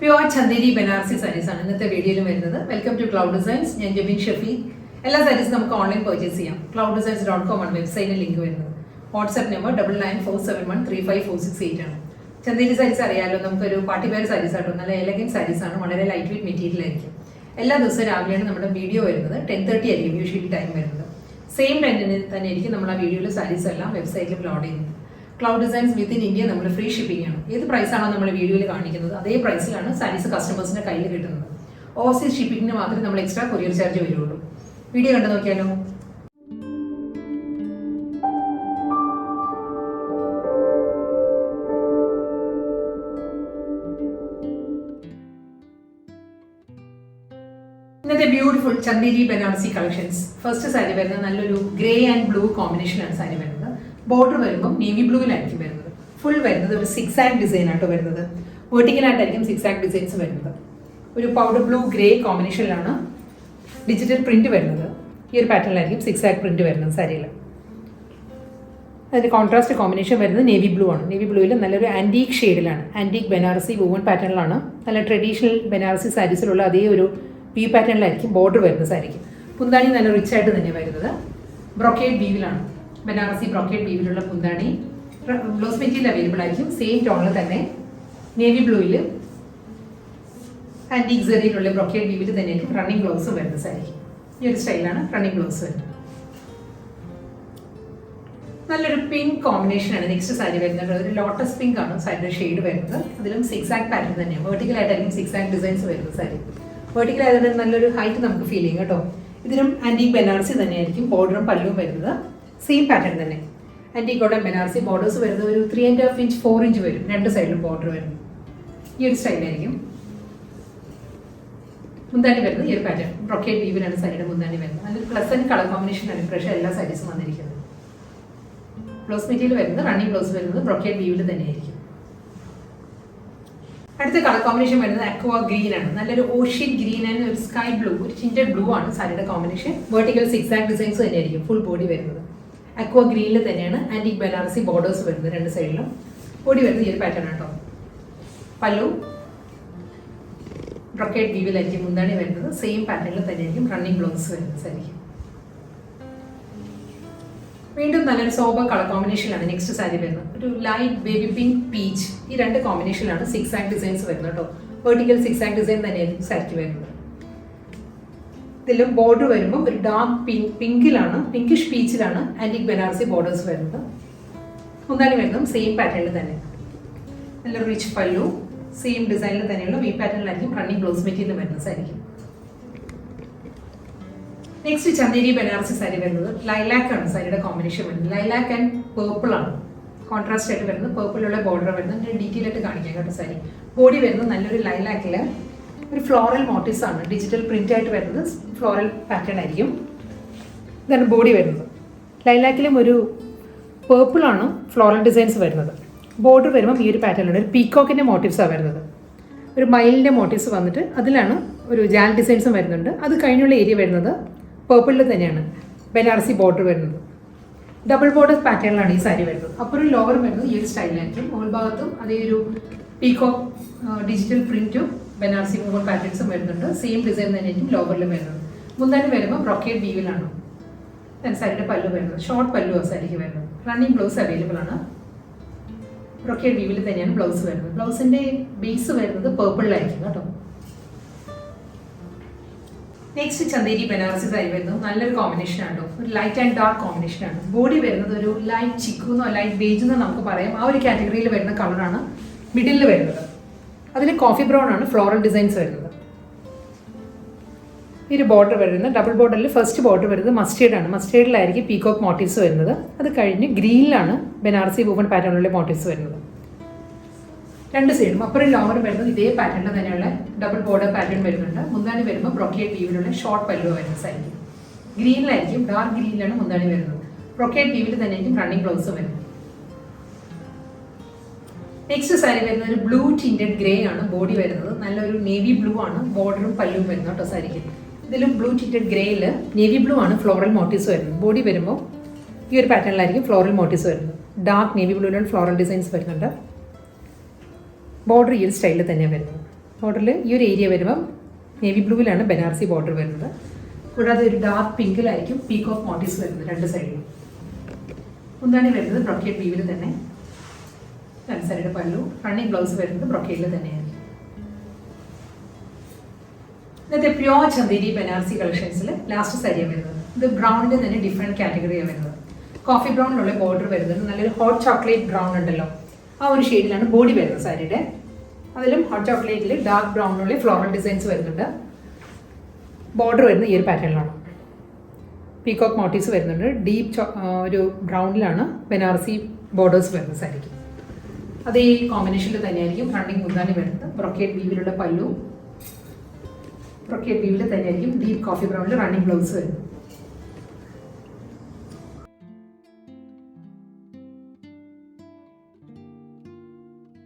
Pure Chanderi Banarasi saris ആണ് ഇന്നത്തെ വീഡിയോയിൽ വരുന്നത്. Welcome to cloud designs. ഞാൻ ജബീൻ ഷഫീ. എല്ലാ സാരീസും നമുക്ക് ഓൺലൈൻ പർച്ചേസ് ചെയ്യാം. clouddesigns.com ആണ് വെബ്സൈറ്റിൽ ലിങ്ക് വരുന്നത്. വാട്സ്ആപ്പ് നമ്പർ 9947135468 ആണ്. ചന്ദേരി സാരീസ് അറിയാലോ, നമുക്കൊരു പാർട്ടി വെയർ സാരീസ് ആട്ടോ. നല്ല എലഗൻ സാരീസ് ആണ്, വളരെ ലൈറ്റ് വെയിറ്റ് മെറ്റീരിയൽ ആയിരിക്കും. എല്ലാ ദിവസവും രാവിലെയാണ് നമ്മുടെ വീഡിയോ വരുന്നത്. 10:30 ആയിരിക്കും യൂഷ്വലി ടൈം വരുന്നത്. സെയിം ടൈമിന് തന്നെ ആയിരിക്കും നമ്മൾ ആ വീഡിയോയിൽ സാരീസ് എല്ലാം വെബ്സൈറ്റിൽ അപ്ലോഡ് ചെയ്യുന്നത്. ക്ലൗഡ് ഡിസൈൻസ് വിത്തിൻ ഇന്ത്യ നമ്മൾ ഫ്രീ ഷിപ്പിംഗ് ആണ്. ഏത് പ്രൈസാണോ നമ്മൾ വീഡിയോയിൽ കാണിക്കുന്നത് അതേ പ്രൈസിലാണ് സാരീസ് കസ്റ്റമേഴ്സിന്റെ കയ്യിൽ കിട്ടുന്നത്. ഓവർസീസ് ഷിപ്പിംഗിന് മാത്രമേ നമ്മൾ എക്സ്ട്രാ കൊറിയർ ചാർജ് വരുള്ളൂ. വീഡിയോ കണ്ടു നോക്കിയാലോ. ഇന്നത്തെ beautiful Chanderi Banarasi collections. First sari വരുന്നത് നല്ലൊരു ഗ്രേ ആൻഡ് ബ്ലൂ കോമ്പിനേഷനാണ് സാരി വരുന്നത്. ബോർഡർ വരുമ്പോൾ നേവി ബ്ലൂവിലായിരിക്കും വരുന്നത്. ഫുൾ വരുന്നത് ഒരു സിക്സ് ആക്ട് ഡിസൈൻ ആട്ടോ വരുന്നത്. വെർട്ടിക്കലായിട്ടായിരിക്കും സിക്സ് ആക്ട് ഡിസൈൻസ് വരുന്നത്. ഒരു പൗഡർ ബ്ലൂ ഗ്രേ കോമ്പിനേഷനിലാണ് ഡിജിറ്റൽ പ്രിന്റ് വരുന്നത്. ഈ ഒരു പാറ്റേണിലായിരിക്കും സിക്സ് ആക്ട് പ്രിന്റ് വരുന്നത് സാരിയിൽ. അതിൻ്റെ കോൺട്രാസ്റ്റ് കോമ്പിനേഷൻ വരുന്നത് നേവി ബ്ലൂ ആണ്. നേവി ബ്ലൂവിൽ നല്ലൊരു ആൻറ്റീക് ഷെയ്ഡിലാണ്, ആൻറ്റീക് ബനാറസി വൂവൺ പാറ്റേണിലാണ്. നല്ല ട്രഡീഷണൽ ബനാറസി സാരീസിലുള്ള അതേ ഒരു വി പാറ്റേണിലായിരിക്കും ബോർഡർ വരുന്നത് സാരിക്ക്. പുന്താണി നല്ല റിച്ച് ആയിട്ട് തന്നെ വരുന്നത്. ബ്രൊക്കേഡ് വീവിലാണ്, ബനാറസി ബ്രൊക്കേഡ് വീവിലുള്ള പുന്താണി. ബ്ലൗസ് മെറ്റീരിയൽ അവൈലബിൾ ആയിരിക്കും സെയിം ടോണിൽ തന്നെ. നേവി ബ്ലൂവിൽ ആൻറ്റീക് സെറിയിലുള്ള ബ്രൊക്കേഡ് വീവിൽ തന്നെയായിരിക്കും റണ്ണിങ് ബ്ലൗസും വരുന്നത് സാരിക്ക്. ഈ ഒരു സ്റ്റൈലാണ് റണ്ണിങ് ബ്ലൗസ് വരുന്നത്. നല്ലൊരു പിങ്ക് കോമ്പിനേഷനാണ് നെക്സ്റ്റ് സാരി വരുന്നത്. ഒരു ലോട്ടസ് പിങ്ക് ആണ് സാരിയുടെ ഷെയ്ഡ് വരുന്നത്. അതിലും സിക്സ് ആക്ട് പാറ്റേൺ തന്നെയാണ്. വെർട്ടിക്കലായിട്ടായിരിക്കും സിക്സ് ആക്ട് ഡിസൈൻസ് വരുന്നത് സാരി. വെർട്ടിക്കൽ ആയതുകൊണ്ട് നല്ലൊരു ഹൈറ്റ് നമുക്ക് ഫീൽ ചെയ്യും കേട്ടോ. ഇതിലും ആൻറ്റീക് ബനാറസി തന്നെയായിരിക്കും ബോർഡറും പല്ലുവും വരുന്നത്. സെയിം പാറ്റേൺ തന്നെ. ആൻറ്റീക് കോട്ടൺ ബനാറസി ബോർഡേഴ്സ് വരുന്നത് ഒരു 3.5 ഇഞ്ച് 4 ഇഞ്ച് വരും. രണ്ട് സൈഡിലും ബോർഡർ വരുന്നത് ഈ ഒരു സ്റ്റൈലായിരിക്കും. മുന്താണി വരുന്നത് ഈ ഒരു പാറ്റേൺ ബ്രൊക്കേഡ് വീവിലാണ് സാരിയുടെ മുന്താണി വരുന്നത്. നല്ലൊരു പ്ലസന്റ് കളർ കോമ്പിനേഷനാണ് ഫ്രഷ് എല്ലാ സാരീസും വന്നിരിക്കുന്നത്. ബ്ലൗസ് മെറ്റീരിയൽ വരുന്നത് റണ്ണിങ് ബ്ലൗസ് വരുന്നത് ബ്രൊക്കേഡ് വീവിൽ തന്നെയായിരിക്കും. അടുത്ത കളർ കോമ്പിനേഷൻ വരുന്നത് അക്വാ ഗ്രീൻ ആണ്. നല്ലൊരു ഓഷ്യൻ ഗ്രീൻ ആൻഡ് ഒരു സ്കൈ ബ്ലൂ, ഒരു ചിൻറ്റഡ് ബ്ലൂ ആണ് സാരിയുടെ combination. Vertical six act designs തന്നെയായിരിക്കും ഫുൾ ബോഡി വരുന്നത്. അക്വാ ഗ്രീനിൽ തന്നെയാണ് ആൻറ്റീക് ബനാറസി ബോർഡേഴ്സ് വരുന്നത് രണ്ട് സൈഡിലും. ബോഡി വരുന്നത് ഈ ഒരു പാറ്റേൺ ആട്ടോ. പല്ലു ബ്രൊക്കേഡ് വീവിലായിരിക്കും മുന്താണി വരുന്നത്. സെയിം പാറ്റേണിൽ തന്നെയായിരിക്കും റണ്ണിങ് ബ്ലൗസ് വരുന്നത് സാരിക്ക്. വീണ്ടും നല്ലൊരു സോബർ കളർ കോമ്പിനേഷനിലാണ് നെക്സ്റ്റ് സാരി വരുന്നത്. ഒരു ലൈറ്റ് ബേബി പിങ്ക് പീച്ച്, ഈ രണ്ട് കോമ്പിനേഷനിലാണ് സിക്സ് ആക്ട് ഡിസൈൻസ് വരുന്നത് കേട്ടോ. വെർട്ടിക്കൽ സിക്സ് ആക്ട് ഡിസൈൻ തന്നെയായിരിക്കും സാരിക്ക് വരുന്നത്. ഇതിലും ബോർഡർ വരുമ്പോൾ ഒരു ഡാർക്ക് പിങ്കിലാണ്, പിങ്കിഷ് പീച്ചിലാണ് ആൻറ്റീക് ബനാറസി ബോർഡേഴ്സ് വരുന്നത്. മുന്താണി വരുന്നതും സെയിം പാറ്റേണിൽ തന്നെ. നല്ല റിച്ച് പല്ലു, സെയിം ഡിസൈനിൽ തന്നെയുള്ള ഈ പാറ്റേണിലായിരിക്കും റണ്ണിങ് ബ്ലൗസ് മെറ്റീരിയൽ വരുന്നത് സാരിക്കും. നെക്സ്റ്റ് ചന്ദേരി ബനാറസി സാരി വരുന്നത് ലൈലാക്ക് ആണ് സാരിയുടെ കോമ്പിനേഷൻ വരുന്നത്. ലൈലാക്ക് ആൻഡ് പേർപ്പിൾ ആണ് കോൺട്രാസ്റ്റ് ആയിട്ട് വരുന്നത്. പേർപ്പിളുള്ള ബോർഡർ വരുന്നത്. ഞാൻ ഡീറ്റെയിൽ ആയിട്ട് കാണിക്കാം കേട്ടോ സാരി. ബോഡി വരുന്നത് നല്ലൊരു ലൈലാക്കിൽ ഒരു ഫ്ലോറൽ മോട്ടീവ്സ് ആണ്, ഡിജിറ്റൽ പ്രിന്റ് ആയിട്ട് വരുന്നത്. ഫ്ലോറൽ പാറ്റേൺ ആയിരിക്കും. ഇതാണ് ബോഡി വരുന്നത്. ലൈലാക്കിലും ഒരു പേർപ്പിൾ ആണ് ഫ്ലോറൽ ഡിസൈൻസ് വരുന്നത്. ബോർഡർ വരുമ്പോൾ ഈ ഒരു പാറ്റേണിലാണ് ഒരു പീക്കോക്കിൻ്റെ മോട്ടീവ്സാണ് വരുന്നത്. ഒരു മയിലിൻ്റെ മോട്ടീവ്സ് വന്നിട്ട് അതിലാണ് ഒരു ജാൽ ഡിസൈൻസും വരുന്നുണ്ട്. അത് കഴിഞ്ഞുള്ള ഏരിയ വരുന്നത് പേർപ്പിളിൽ തന്നെയാണ് ബനാറസി ബോർഡർ വരുന്നത്. ഡബിൾ ബോർഡർ പാറ്റേണിലാണ് ഈ സാരി വരുന്നത്. അപ്പോൾ ഒരു ലോവർ വരുന്നത് ഈ ഒരു സ്റ്റൈലിലായിരിക്കും. മുകൾ ഭാഗത്തും അതേ ഒരു പീക്കോക്ക് ഡിജിറ്റൽ പ്രിന്റും ബനാറസി മൂവൽ പാറ്റേൺസും വരുന്നുണ്ട്. സെയിം ഡിസൈൻ തന്നെയായിരിക്കും ലോവറിലും വരുന്നത്. മുന്താണി വരുമ്പോൾ ബ്രൊക്കേഡ് വീവിലാണ് സാരിയുടെ പല്ലു വരുന്നത്. ഷോർട്ട് പല്ലു സാരിക്ക് വരുന്നത്. റണ്ണിങ് ബ്ലൗസ് അവൈലബിൾ ആണ്. ബ്രൊക്കേഡ് വീവിൽ തന്നെയാണ് ബ്ലൗസ് വരുന്നത്. ബ്ലൗസിന്റെ ബേസ് വരുന്നത് പേർപ്പിളിലായിരിക്കും കേട്ടോ. നെക്സ്റ്റ് ചന്ദേരി ബനാറസി സാരി വരുന്നത് നല്ലൊരു കോമ്പിനേഷൻ ആണോ. ഒരു ലൈറ്റ് ആൻഡ് ഡാർക്ക് കോമ്പിനേഷൻ ആണ്. ബോഡി വരുന്നത് ഒരു ലൈറ്റ് ചിക്കുന്നോ ലൈറ്റ് ബേജെന്നോ നമുക്ക് പറയാം. ആ ഒരു കാറ്റഗറിയിൽ വരുന്ന കളറാണ് മിഡിലിൽ വരുന്നത്. അതിൽ കോഫി ബ്രൗൺ ആണ് ഫ്ലോറൽ ഡിസൈൻസ് വരുന്നത്. ഈ ഒരു ബോർഡർ വരുന്നത് ഡബിൾ ബോർഡറിൽ ഫസ്റ്റ് ബോർഡർ വരുന്നത് മസ്റ്റേർഡ് ആണ്. മസ്റ്റേർഡിലായിരിക്കും പീകോക്ക് മോട്ടീവ്സ് വരുന്നത്. അത് കഴിഞ്ഞ് ഗ്രീനിലാണ് ബനാറസി വൂവൺ പാറ്റേണിലുള്ള മോട്ടീവ്സ് വരുന്നത്. രണ്ട് സൈഡും അപ്പുറം ലോവർ വരുന്നത് ഇതേ പാറ്റേണിൽ തന്നെയുള്ള ഡബിൾ ബോർഡർ പാറ്റേൺ വരുന്നുണ്ട്. മുന്താണി വരുമ്പോൾ ബ്രൊക്കേഡ് വീവിലുള്ള ഷോർട്ട് പല്ലു വരുന്ന സാരിക്കും. ഗ്രീനിലായിരിക്കും, ഡാർക്ക് ഗ്രീനിലാണ് മുന്താണി വരുന്നത്. ബ്രൊക്കേഡ് വീവിൽ തന്നെയായിരിക്കും റണ്ണിങ് ബ്ലൗസും വരുന്നത്. നെക്സ്റ്റ് സാരി വരുന്നത് ഒരു ബ്ലൂ ടിൻറ്റഡ് ഗ്രേ ആണ്. ബോഡി വരുന്നത് നല്ലൊരു നേവി ബ്ലൂ ആണ്. ബോർഡറും പല്ലും വരുന്നത് കേട്ടോ സാരിക്ക്. ഇതിലും ബ്ലൂ ടിൻറ്റഡ് ഗ്രേയിൽ നേവി ബ്ലൂ ആണ് ഫ്ലോറൽ മോട്ടീവ്സ് വരുന്നത്. ബോഡി വരുമ്പോൾ ഈ ഒരു പാറ്റേണിലായിരിക്കും ഫ്ലോറൽ മോട്ടീവ്സ് വരുന്നത്. ഡാർക്ക് നേവി ബ്ലൂയിലാണ് ഫ്ലോറൽ ഡിസൈൻസ് വരുന്നുണ്ട്. ബോർഡർ ഈ ഒരു സ്റ്റൈലിൽ തന്നെയാണ് വരുന്നത്. ബോർഡറിൽ ഈ ഒരു ഏരിയ വരുമ്പം നേവി ബ്ലൂവിലാണ് ബനാറസി ബോർഡർ വരുന്നത്. കൂടാതെ ഒരു ഡാർക്ക് പിങ്കിലായിരിക്കും പീക്ക് ഓഫ് മോട്ടീവ്സ് വരുന്നത് രണ്ട് സൈഡിലും. മുന്താണി വരുന്നത് ബ്രൊക്കേഡ് വീവിൽ തന്നെ. രണ്ട് സൈഡിയുടെ പല്ലു. റണ്ണിങ് ബ്ലൗസ് വരുന്നത് ബ്രൊക്കേഡിൽ തന്നെയായിരിക്കും. ഇന്നത്തെ പ്യോർ ചന്ദേരി ബനാറസി കളക്ഷൻസിൽ ലാസ്റ്റ് സാരിയാണ് വരുന്നത്. ഇത് ബ്രൗണിൻ്റെ തന്നെ ഡിഫറെൻറ്റ് കാറ്റഗറിയാണ് വരുന്നത്. കോഫി ബ്രൗണിലുള്ള ബോർഡർ വരുന്നത് നല്ലൊരു ഹോട്ട് ചോക്ലേറ്റ് ബ്രൗൺ ഉണ്ടല്ലോ, ആ ഒരു ഷെയ്ഡിലാണ് ബോഡി വരുന്നത് സാരിയുടെ. അതിലും ഹോട്ട് ചോക്ലേറ്റിൽ ഡാർക്ക് ബ്രൗണിലുള്ള ഫ്ലോറൽ ഡിസൈൻസ് വരുന്നുണ്ട്. ബോർഡർ വരുന്നത് ഈ ഒരു പാറ്റേണിലാണ്. പീകോക്ക് മോട്ടീവ്സ് വരുന്നുണ്ട്. ഡീപ്പ് ഒരു ബ്രൗണിലാണ് ബനാറസി ബോർഡേഴ്സ് വരുന്നത് സാരിക്ക്. അത് ഈ കോമ്പിനേഷനിൽ തന്നെയായിരിക്കും റണ്ണിങ് മുന്താണി വരുന്നത്. ബ്രൊക്കേഡ് വീവിലുള്ള പല്ലു. ബ്രൊക്കേഡ് വീവിൽ തന്നെയായിരിക്കും ഡീപ്പ് കോഫി ബ്രൗണിൽ റണ്ണിങ് ബ്ലൗസ് വരുന്നത്.